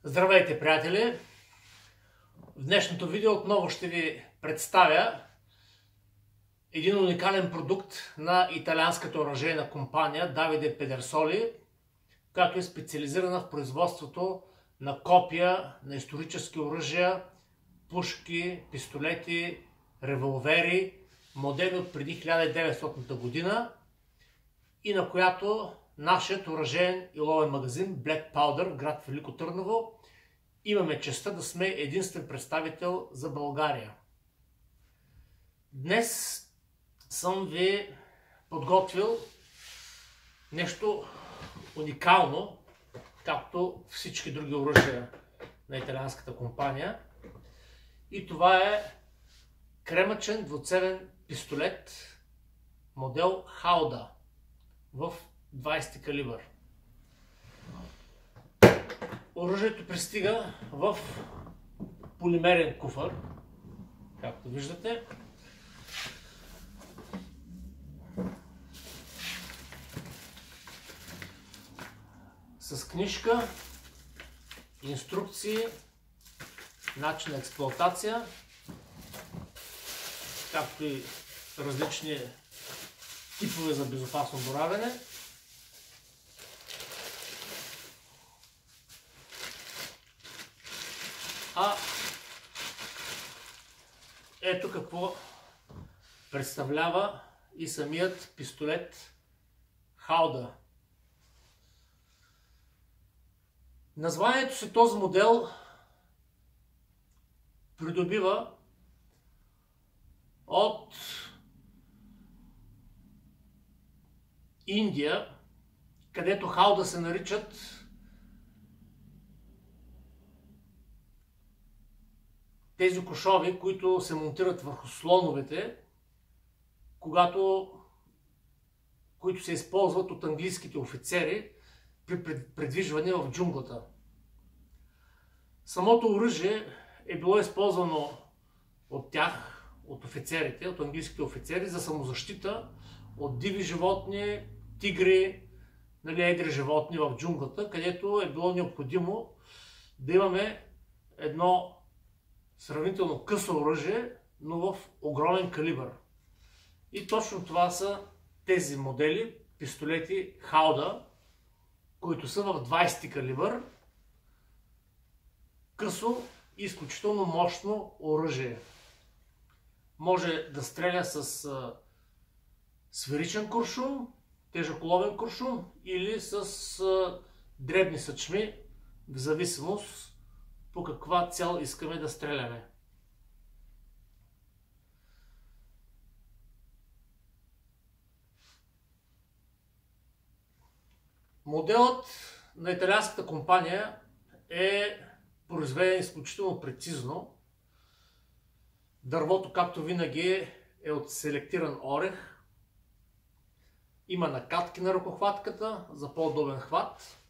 Здравейте, приятели! В днешното видео отново ще ви представя един уникален продукт на италианската оръжейна компания Davide Pedersoli, която е специализирана в производството на копия на исторически оръжия, пушки, пистолети, револвери, модели от преди 1900 година и на която нашият оръжеен и ловен магазин Black Powder в град Велико Търново имаме честта да сме единствен представител за България. Днес съм ви подготвил нещо уникално, както всички други оръжия на италианската компания. И това е кремъчен двуцевен пистолет модел Hauda в 20 калибър. Оръжието пристига в полимерен куфар, както виждате. С книжка, инструкции, начин на експлоатация, както и различни типове за безопасно боравене. Ето какво представлява и самият пистолет Hauda. Названието си този модел придобива от Индия, където Hauda се наричат тези кошови, които се монтират върху слоновете, които се използват от английските офицери при придвижване в джунглата. Самото оръжие е било използвано от тях, от офицерите, от английските офицери, за самозащита от диви животни, тигри, едри животни в джунглата, където е било необходимо да имаме едно сравнително късо оръжие, но в огромен калибър. И точно това са тези модели, пистолети Hauda, които са в 20 калибър, късо и изключително мощно оръжие. Може да стреля с сферичен куршум, тежъколовен куршум или с дребни съчми, в зависимост по каква цел искаме да стреляме. Моделът на италианската компания е произведен изключително прецизно. Дървото, както винаги, е от селектиран орех. Има накатки на ръкохватката за по-удобен хват.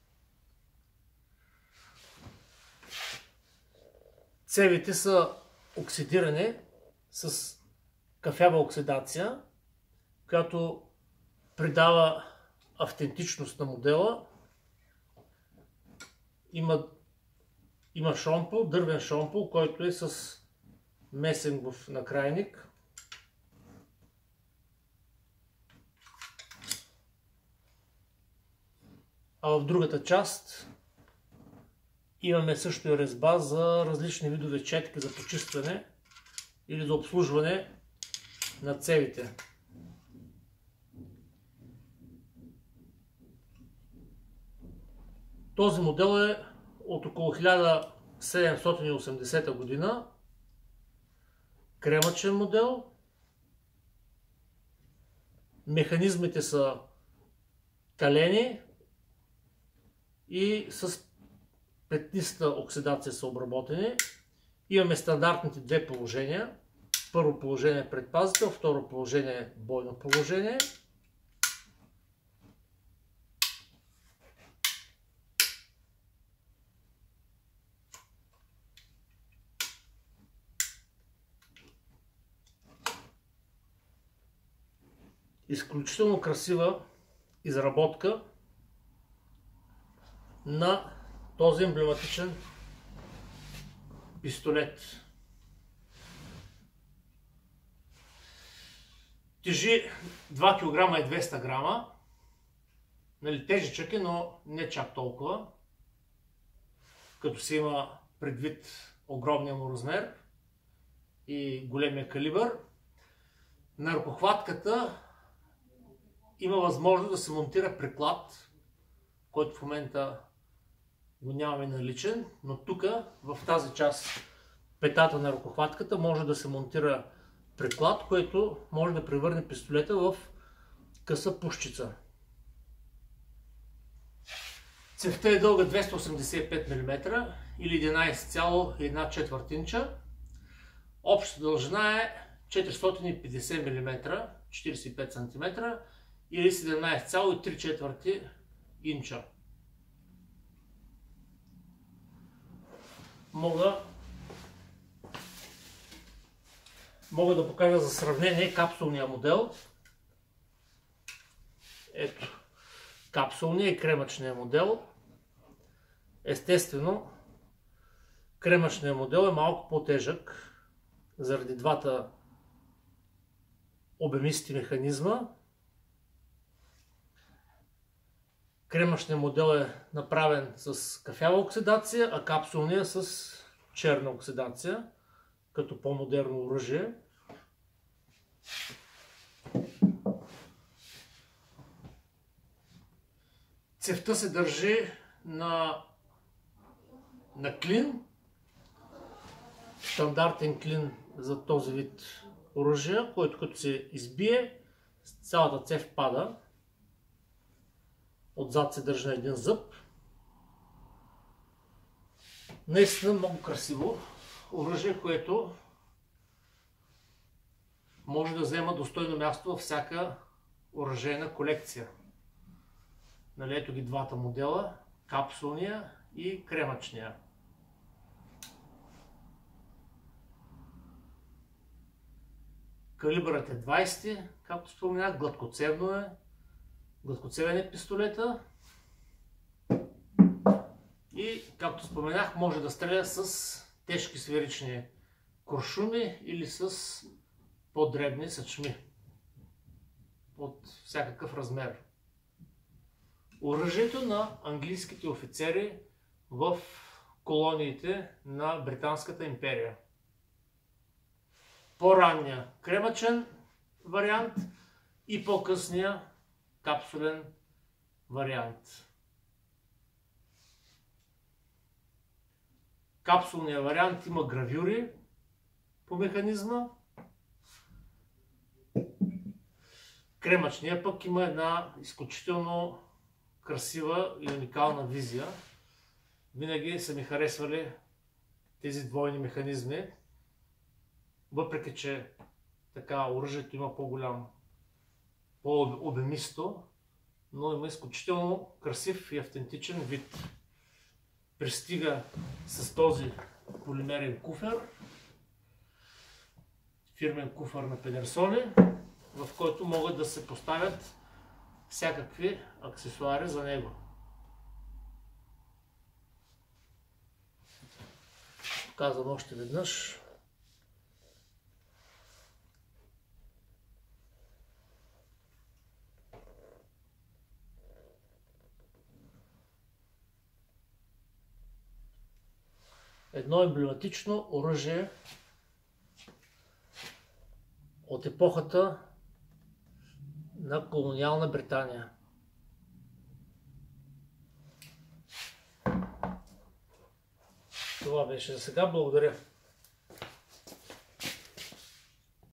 Цевите са оксидирани с кафява оксидация, която придава автентичност на модела. Има шомпол, дървен шомпол, който е с месенгов накрайник. А в другата част имаме също и резба за различни видове четки за почистване или за обслужване на цевите. Този модел е от около 1780 година. Кремъчен модел. Механизмите са калени и с петниста оксидация са обработени. Имаме стандартните две положения. Първо положение предпазител, второ положение бойно положение. Изключително красива изработка на този емблематичен пистолет. Тежи 2 кг и 200 грама. Нали, тежичък е, но не чак толкова, като се има предвид огромния му размер и големия калибър. На ръкохватката има възможност да се монтира приклад, който в момента го нямаме наличен, но тук, в тази част, петата на ръкохватката, може да се монтира приклад, който може да превърне пистолета в къса пушчица. Цевта е дълга 285 мм или 11,1 инча. Общата дължина е 450 мм, 45 см или 17,3 инча. Мога да покажа за сравнение капсулния модел. Ето, капсулния и кремъчния модел. Естествено, кремъчният модел е малко по-тежък заради двата обемисти механизма. Кремъчният модел е направен с кафява оксидация, а капсулният с черна оксидация, като по-модерно оръжие. Цевта се държи на клин, стандартен клин за този вид оръжие, който като се избие, цялата цев пада. Отзад се държи на един зъб. Наистина много красиво оръжие, което може да взема достойно място във всяка оръжейна колекция. Нали, ето ги двата модела, капсулния и кремъчния. Калибърът е 20, както споменах, гладкоцевен е пистолета и, както споменах, може да стреля с тежки сферични куршуми или с по-дребни съчми от всякакъв размер. Оръжието на английските офицери в колониите на Британската империя. По-ранния кремъчен вариант и по-късния капсулен вариант. Капсулният вариант има гравюри по механизма. Кремъчният пък има една изключително красива и уникална визия. Винаги са ми харесвали тези двойни механизми, въпреки че така оръжието има по-обемисто, но има изключително красив и автентичен вид. Пристига с този полимерен куфер, фирмен куфер на Педерсони, в който могат да се поставят всякакви аксесуари за него. Казвам още веднъж. Едно емблематично оръжие от епохата на колониална Британия. Това беше за сега. Благодаря.